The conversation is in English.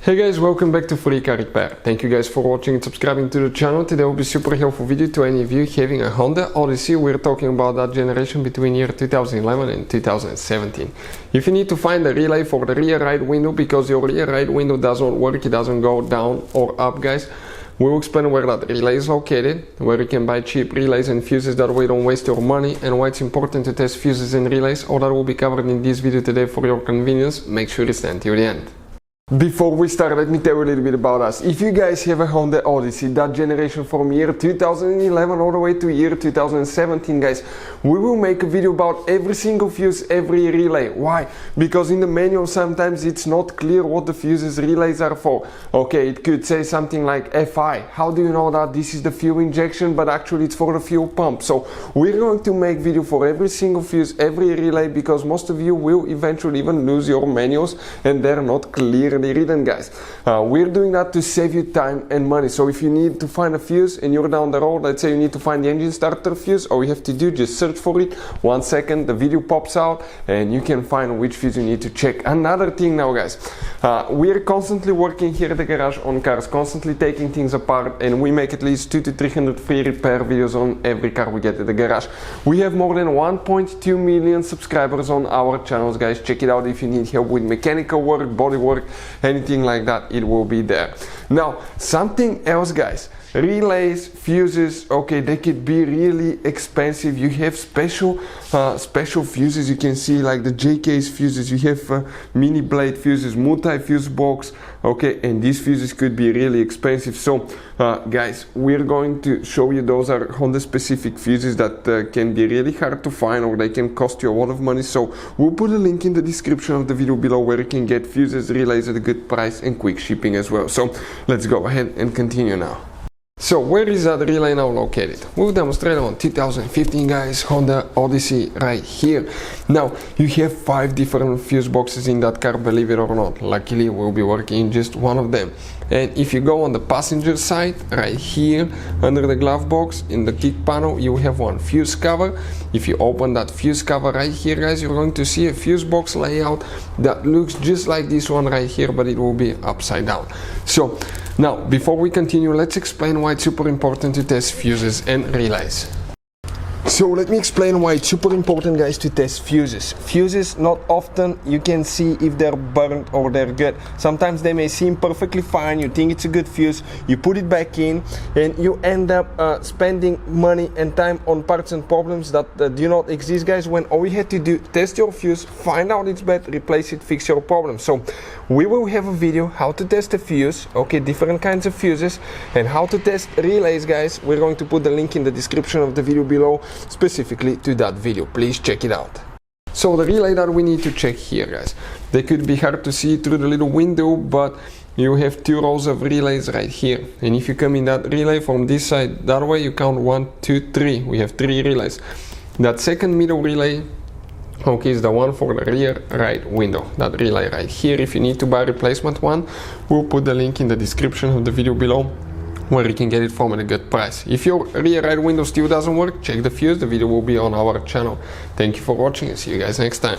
Hey guys, welcome back to Free Car Repair. Thank you guys for watching and subscribing to the channel. Today will be super helpful video to any of you having a Honda Odyssey. We're talking about that generation between year 2011 and 2017. If you need to find a relay for the rear right window because your rear right window doesn't work, it doesn't go down or up, guys, we will explain where that relay is located, where you can buy cheap relays and fuses, that way you don't waste your money, and why it's important to test fuses and relays. All that will be covered in this video today for your convenience. Make sure you stay until the end. Before we start, let me tell you a little bit about us. If you guys have a Honda Odyssey, that generation from year 2011 all the way to year 2017, guys, we will make a video about every single fuse, every relay. Why? Because in the manual sometimes it's not clear what the fuses relays are for. Okay, it could say something like FI. How do you know that this is the fuel injection, but actually it's for the fuel pump? So we're going to make video for every single fuse, every relay, because most of you will eventually even lose your manuals and they're not clearly written, guys. We're doing that to save you time and money. So if you need to find a fuse and you're down the road, let's say you need to find the engine starter fuse, all you have to do, just search for it. 1 second, the video pops out and you can find which fuse you need to check. Another thing now, guys, we're constantly working here at the garage on cars, constantly taking things apart, and we make at least 200 to 300 free repair videos on every car we get at the garage. We have more than 1.2 million subscribers on our channels, guys. Check it out if you need help with mechanical work, body work, anything like that, it will be there. Now, something else, guys. Relays, fuses, okay, they could be really expensive. You have special fuses, you can see like the JK's fuses, you have mini blade fuses, multi-fuse box, okay, and these fuses could be really expensive. So guys, we're going to show you those are Honda specific fuses that can be really hard to find, or they can cost you a lot of money. So we'll put a link in the description of the video below where you can get fuses, relays at a good price and quick shipping as well. So let's go ahead and continue now. So where is that relay now located? We've demonstrated on 2015, guys, Honda Odyssey right here. Now you have 5 different fuse boxes in that car, believe it or not. Luckily we'll be working in just one of them. And if you go on the passenger side, right here under the glove box in the kick panel, you have one fuse cover. If you open that fuse cover right here, guys, you're going to see a fuse box layout that looks just like this one right here, but it will be upside down. So now, before we continue, let's explain why it's super important to test fuses and relays. So let me explain why it's super important, guys, to test fuses. Fuses, not often you can see if they're burnt or they're good. Sometimes they may seem perfectly fine, you think it's a good fuse, you put it back in and you end up spending money and time on parts and problems that do not exist, guys, when all you had to do, test your fuse, find out it's bad, replace it, fix your problem. So we will have a video how to test a fuse, okay, different kinds of fuses, and how to test relays, guys. We're going to put the link in the description of the video below specifically to that video. Please check it out. So the relay that we need to check here, guys, they could be hard to see through the little window, but you have 2 rows of relays right here, and if you come in that relay from this side that way, you count 1, 2, 3. We have 3 relays. That second middle relay, okay, is the one for the rear right window, that relay right here. If you need to buy a replacement one, we'll put the link in the description of the video below where you can get it from at a good price. If your rear right window still doesn't work, check the fuse. The video will be on our channel. Thank you for watching and see you guys next time.